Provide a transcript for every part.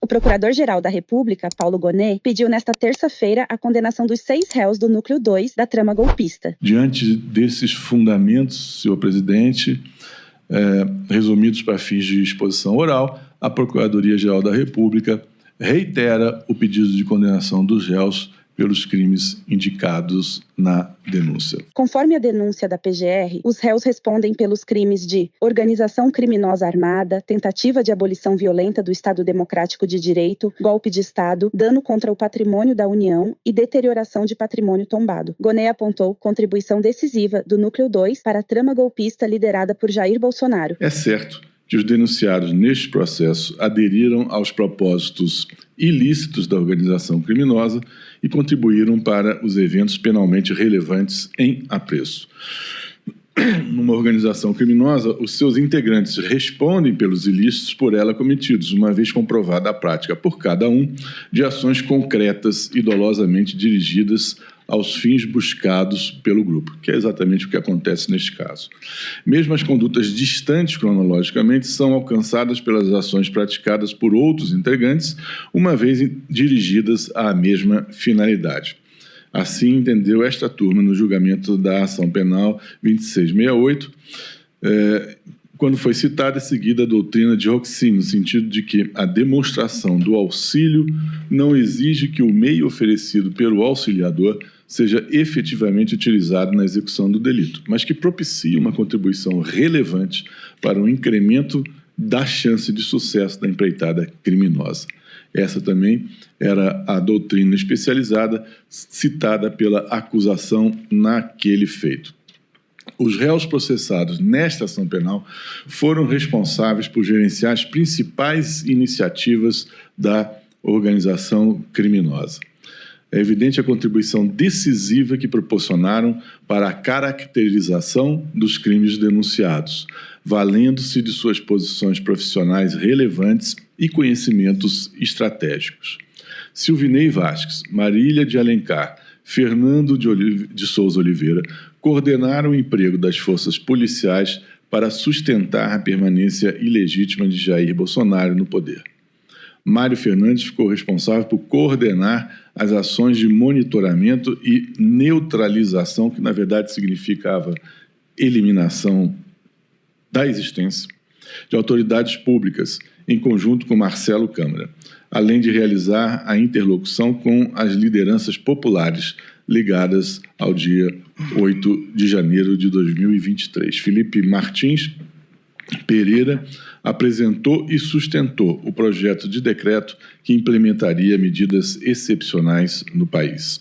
procurador-geral da República, Paulo Gonet, pediu nesta terça-feira a condenação dos 6 réus do Núcleo 2 da trama golpista. Diante desses fundamentos, senhor presidente, resumidos para fins de exposição oral, a Procuradoria-Geral da República reitera o pedido de condenação dos réus pelos crimes indicados na denúncia. Conforme a denúncia da PGR, os réus respondem pelos crimes de organização criminosa armada, tentativa de abolição violenta do Estado Democrático de Direito, golpe de Estado, dano contra o patrimônio da União e deterioração de patrimônio tombado. Gonet apontou contribuição decisiva do Núcleo 2 para a trama golpista liderada por Jair Bolsonaro. É certo que os denunciados neste processo aderiram aos propósitos ilícitos da organização criminosa e contribuíram para os eventos penalmente relevantes em apreço. Numa organização criminosa, os seus integrantes respondem pelos ilícitos por ela cometidos, uma vez comprovada a prática por cada um de ações concretas e dolosamente dirigidas aos fins buscados pelo grupo, que é exatamente o que acontece neste caso. Mesmo as condutas distantes cronologicamente são alcançadas pelas ações praticadas por outros integrantes, uma vez dirigidas à mesma finalidade. Assim entendeu esta turma no julgamento da ação penal 2668, quando foi citada em seguida a doutrina de Roxin, no sentido de que a demonstração do auxílio não exige que o meio oferecido pelo auxiliador seja efetivamente utilizado na execução do delito, mas que propicie uma contribuição relevante para o incremento da chance de sucesso da empreitada criminosa. Essa também era a doutrina especializada citada pela acusação naquele feito. Os réus processados nesta ação penal foram responsáveis por gerenciar as principais iniciativas da organização criminosa. É evidente a contribuição decisiva que proporcionaram para a caracterização dos crimes denunciados, valendo-se de suas posições profissionais relevantes e conhecimentos estratégicos. Silvinei Vasques, Marília de Alencar, Fernando de Souza Oliveira coordenaram o emprego das forças policiais para sustentar a permanência ilegítima de Jair Bolsonaro no poder. Mário Fernandes ficou responsável por coordenar as ações de monitoramento e neutralização, que na verdade significava eliminação da existência de autoridades públicas, em conjunto com Marcelo Câmara, além de realizar a interlocução com as lideranças populares ligadas ao dia 8 de janeiro de 2023. Felipe Martins Pereira apresentou e sustentou o projeto de decreto que implementaria medidas excepcionais no país.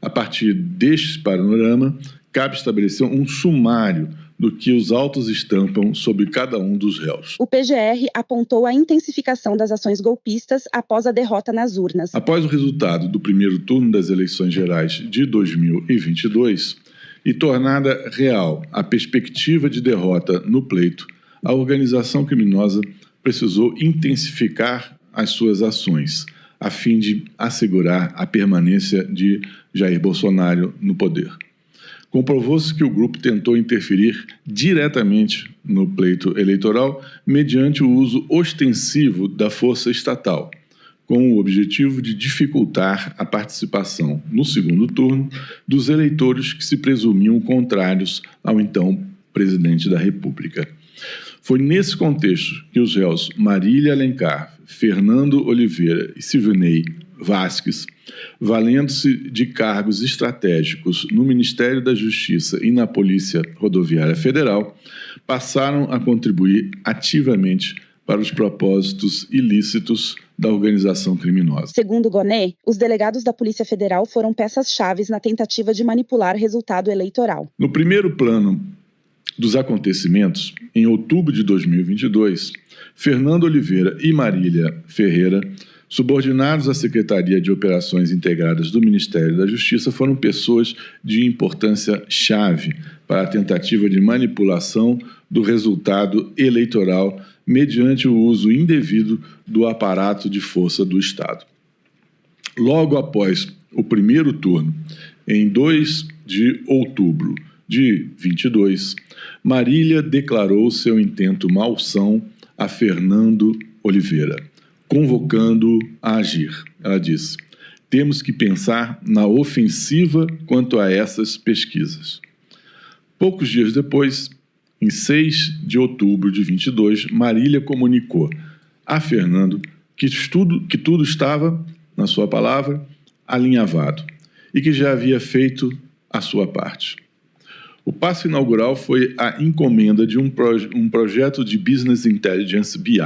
A partir deste panorama, cabe estabelecer um sumário do que os autos estampam sobre cada um dos réus. O PGR apontou a intensificação das ações golpistas após a derrota nas urnas. Após o resultado do primeiro turno das eleições gerais de 2022 e tornada real a perspectiva de derrota no pleito, a organização criminosa precisou intensificar as suas ações, a fim de assegurar a permanência de Jair Bolsonaro no poder. Comprovou-se que o grupo tentou interferir diretamente no pleito eleitoral mediante o uso ostensivo da força estatal, com o objetivo de dificultar a participação no segundo turno dos eleitores que se presumiam contrários ao então presidente da República. Foi nesse contexto que os réus Marília Alencar, Fernando Oliveira e Silvinei Vasques, valendo-se de cargos estratégicos no Ministério da Justiça e na Polícia Rodoviária Federal, passaram a contribuir ativamente para os propósitos ilícitos da organização criminosa. Segundo Gonet, os delegados da Polícia Federal foram peças-chave na tentativa de manipular o resultado eleitoral. No primeiro plano dos acontecimentos, em outubro de 2022, Fernando Oliveira e Marília Ferreira, subordinados à Secretaria de Operações Integradas do Ministério da Justiça, foram pessoas de importância chave para a tentativa de manipulação do resultado eleitoral mediante o uso indevido do aparato de força do Estado. Logo após o primeiro turno, em 2 de outubro de 22, Marília declarou seu intento malsão a Fernando Oliveira, convocando a agir. Ela disse: temos que pensar na ofensiva quanto a essas pesquisas. Poucos dias depois, em 6 de outubro de 22, Marília comunicou a Fernando que tudo estava, na sua palavra, alinhavado e que já havia feito a sua parte. O passo inaugural foi a encomenda de um projeto de Business Intelligence, BI,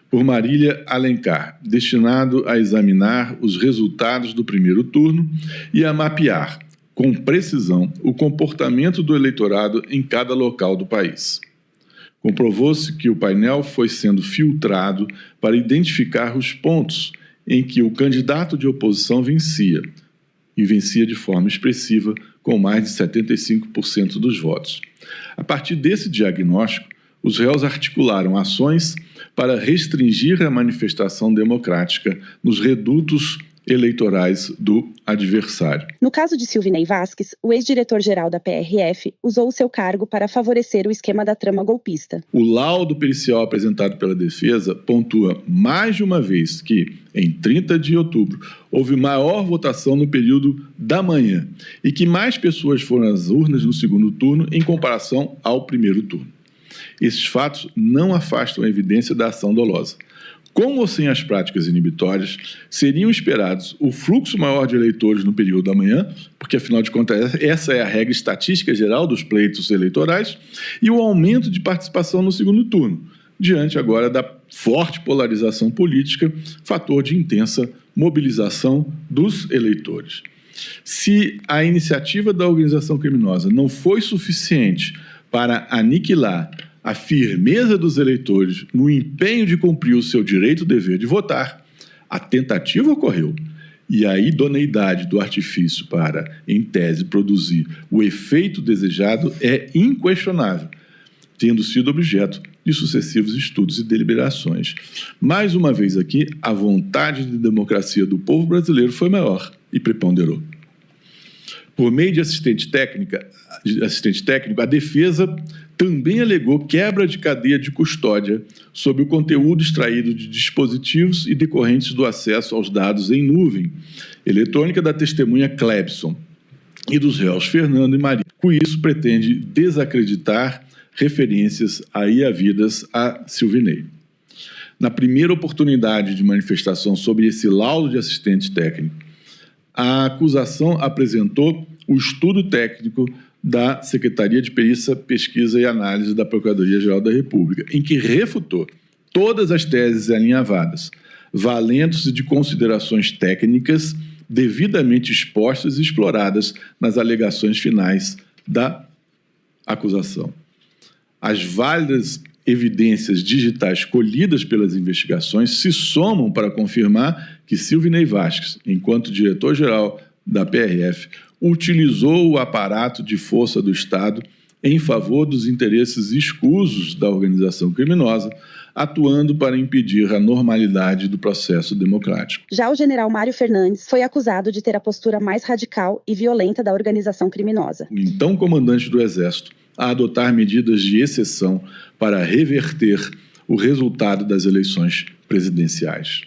por Marília Alencar, destinado a examinar os resultados do primeiro turno e a mapear, com precisão, o comportamento do eleitorado em cada local do país. Comprovou-se que o painel foi sendo filtrado para identificar os pontos em que o candidato de oposição vencia, e vencia de forma expressiva, com mais de 75% dos votos. A partir desse diagnóstico, os réus articularam ações para restringir a manifestação democrática nos redutos eleitorais do adversário. No caso de Silvinei Vasquez, o ex-diretor-geral da PRF usou o seu cargo para favorecer o esquema da trama golpista. O laudo pericial apresentado pela defesa pontua mais de uma vez que, em 30 de outubro, houve maior votação no período da manhã e que mais pessoas foram às urnas no segundo turno em comparação ao primeiro turno. Esses fatos não afastam a evidência da ação dolosa. Com ou sem as práticas inibitórias, seriam esperados o fluxo maior de eleitores no período da manhã, porque, afinal de contas, essa é a regra estatística geral dos pleitos eleitorais, e o aumento de participação no segundo turno, diante agora da forte polarização política, fator de intensa mobilização dos eleitores. Se a iniciativa da organização criminosa não foi suficiente para aniquilar a firmeza dos eleitores no empenho de cumprir o seu direito e dever de votar, a tentativa ocorreu. E a idoneidade do artifício para, em tese, produzir o efeito desejado é inquestionável, tendo sido objeto de sucessivos estudos e deliberações. Mais uma vez aqui, a vontade de democracia do povo brasileiro foi maior e preponderou. Por meio de assistente técnico, a defesa também alegou quebra de cadeia de custódia sobre o conteúdo extraído de dispositivos e decorrentes do acesso aos dados em nuvem eletrônica da testemunha Clebson e dos réus Fernando e Maria. Com isso, pretende desacreditar referências aí havidas a Silvinei. Na primeira oportunidade de manifestação sobre esse laudo de assistente técnico, a acusação apresentou o estudo técnico da Secretaria de Perícia, Pesquisa e Análise da Procuradoria-Geral da República, em que refutou todas as teses alinhavadas, valendo-se de considerações técnicas devidamente expostas e exploradas nas alegações finais da acusação. As válidas evidências digitais colhidas pelas investigações se somam para confirmar que Silvinei Vasquez, enquanto diretor-geral da PRF, utilizou o aparato de força do Estado em favor dos interesses escusos da organização criminosa, atuando para impedir a normalidade do processo democrático. Já o general Mário Fernandes foi acusado de ter a postura mais radical e violenta da organização criminosa. O então comandante do Exército a adotar medidas de exceção para reverter o resultado das eleições presidenciais.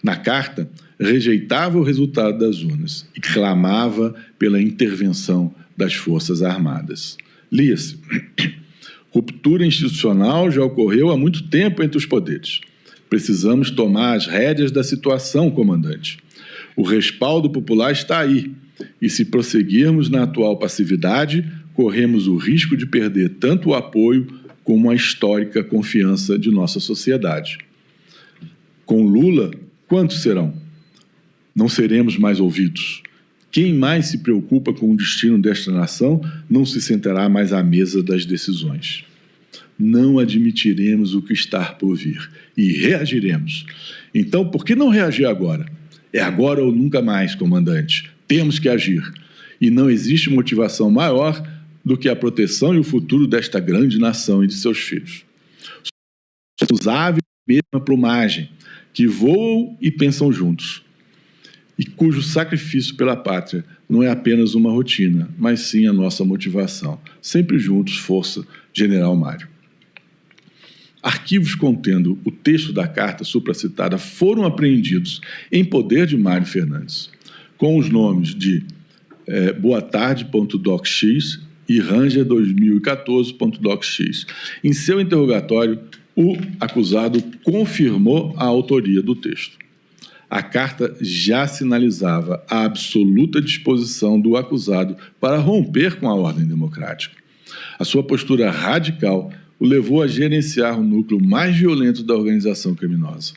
Na carta, rejeitava o resultado das urnas e clamava pela intervenção das Forças Armadas. Lia-se: ruptura institucional já ocorreu há muito tempo entre os poderes. Precisamos tomar as rédeas da situação, comandante. O respaldo popular está aí, e se prosseguirmos na atual passividade, corremos o risco de perder tanto o apoio como a histórica confiança de nossa sociedade. Com Lula, quantos serão? Não seremos mais ouvidos. Quem mais se preocupa com o destino desta nação não se sentará mais à mesa das decisões. Não admitiremos o que está por vir e reagiremos. Então, por que não reagir agora? É agora ou nunca mais, comandante. Temos que agir. E não existe motivação maior do que a proteção e o futuro desta grande nação e de seus filhos. Somos aves da mesma plumagem, que voam e pensam juntos, e cujo sacrifício pela pátria não é apenas uma rotina, mas sim a nossa motivação. Sempre juntos, força, General Mário. Arquivos contendo o texto da carta supracitada foram apreendidos em poder de Mário Fernandes, com os nomes de boatarde.docx e ranger2014.docx. Em seu interrogatório, o acusado confirmou a autoria do texto. A carta já sinalizava a absoluta disposição do acusado para romper com a ordem democrática. A sua postura radical o levou a gerenciar o núcleo mais violento da organização criminosa.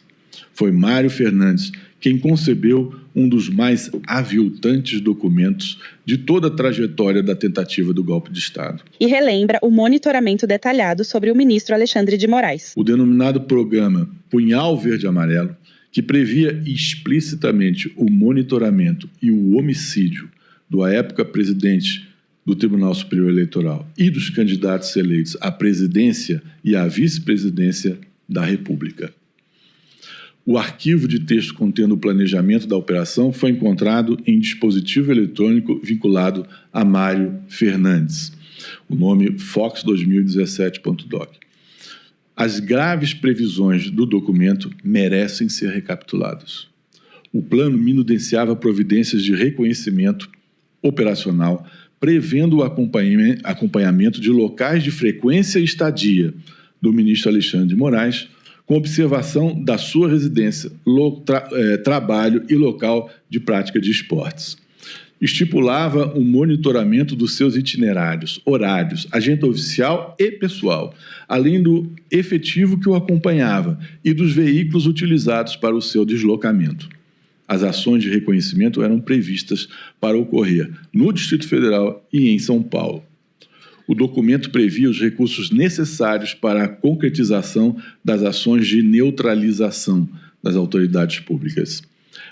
Foi Mário Fernandes quem concebeu um dos mais aviltantes documentos de toda a trajetória da tentativa do golpe de Estado. E relembra o monitoramento detalhado sobre o ministro Alexandre de Moraes. O denominado programa Punhal Verde-Amarelo, que previa explicitamente o monitoramento e o homicídio do à época presidente do Tribunal Superior Eleitoral e dos candidatos eleitos à presidência e à vice-presidência da República. O arquivo de texto contendo o planejamento da operação foi encontrado em dispositivo eletrônico vinculado a Mário Fernandes, o nome Fox2017.doc. As graves previsões do documento merecem ser recapituladas. O plano minudenciava providências de reconhecimento operacional, prevendo o acompanhamento de locais de frequência e estadia do ministro Alexandre de Moraes, com observação da sua residência, trabalho e local de prática de esportes. Estipulava o monitoramento dos seus itinerários, horários, agenda oficial e pessoal, além do efetivo que o acompanhava e dos veículos utilizados para o seu deslocamento. As ações de reconhecimento eram previstas para ocorrer no Distrito Federal e em São Paulo. O documento previa os recursos necessários para a concretização das ações de neutralização das autoridades públicas.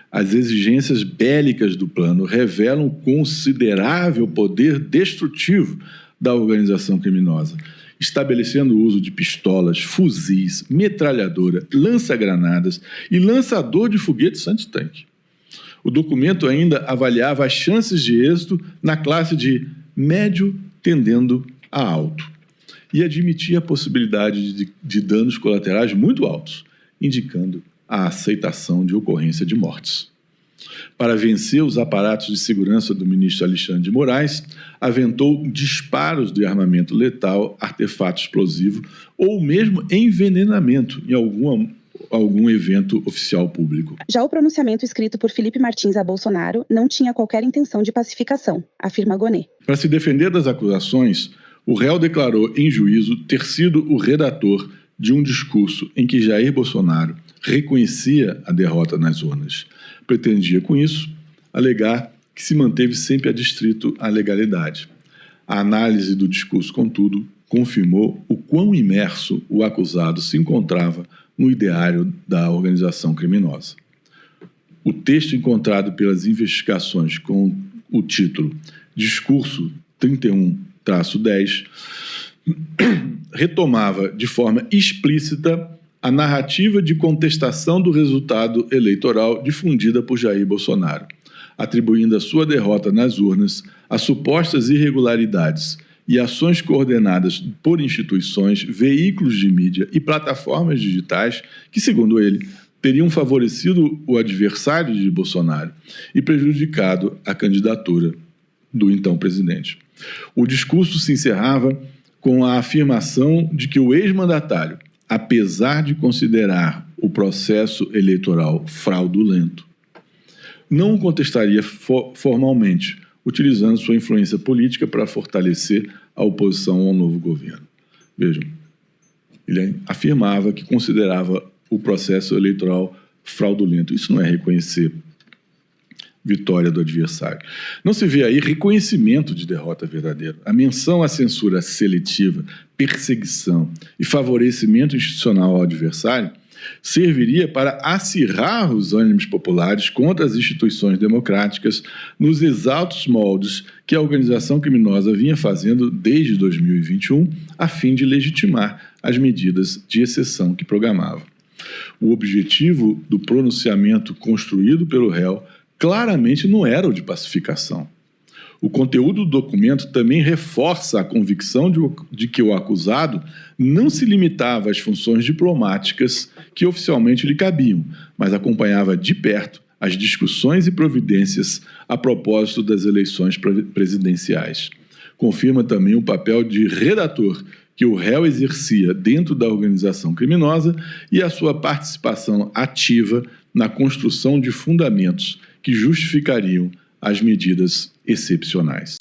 As exigências bélicas do plano revelam considerável poder destrutivo da organização criminosa, estabelecendo o uso de pistolas, fuzis, metralhadora, lança-granadas e lançador de foguetes antitanque. O documento ainda avaliava as chances de êxito na classe de médio tendendo a alto e admitia a possibilidade de danos colaterais muito altos, indicando a aceitação de ocorrência de mortes. Para vencer os aparatos de segurança do ministro Alexandre de Moraes, aventou disparos de armamento letal, artefato explosivo ou mesmo envenenamento em algum evento oficial público. Já o pronunciamento escrito por Felipe Martins a Bolsonaro não tinha qualquer intenção de pacificação, afirma Gonê. Para se defender das acusações, o réu declarou em juízo ter sido o redator de um discurso em que Jair Bolsonaro reconhecia a derrota nas urnas. Pretendia, com isso, alegar que se manteve sempre adstrito à legalidade. A análise do discurso, contudo, confirmou o quão imerso o acusado se encontrava no ideário da organização criminosa. O texto encontrado pelas investigações com o título Discurso 31-10 retomava de forma explícita a narrativa de contestação do resultado eleitoral difundida por Jair Bolsonaro, atribuindo a sua derrota nas urnas a supostas irregularidades e ações coordenadas por instituições, veículos de mídia e plataformas digitais que, segundo ele, teriam favorecido o adversário de Bolsonaro e prejudicado a candidatura do então presidente. O discurso se encerrava com a afirmação de que o ex-mandatário, apesar de considerar o processo eleitoral fraudulento, não o contestaria formalmente, utilizando sua influência política para fortalecer a oposição ao novo governo. Vejam, ele afirmava que considerava o processo eleitoral fraudulento. Isso não é reconhecer vitória do adversário. Não se vê aí reconhecimento de derrota verdadeira. A menção à censura seletiva, perseguição e favorecimento institucional ao adversário serviria para acirrar os ânimos populares contra as instituições democráticas nos exaltos moldes que a organização criminosa vinha fazendo desde 2021, a fim de legitimar as medidas de exceção que programava. O objetivo do pronunciamento construído pelo réu claramente não era o de pacificação. O conteúdo do documento também reforça a convicção de que o acusado não se limitava às funções diplomáticas que oficialmente lhe cabiam, mas acompanhava de perto as discussões e providências a propósito das eleições presidenciais. Confirma também o papel de redator que o réu exercia dentro da organização criminosa e a sua participação ativa na construção de fundamentos que justificariam as medidas excepcionais.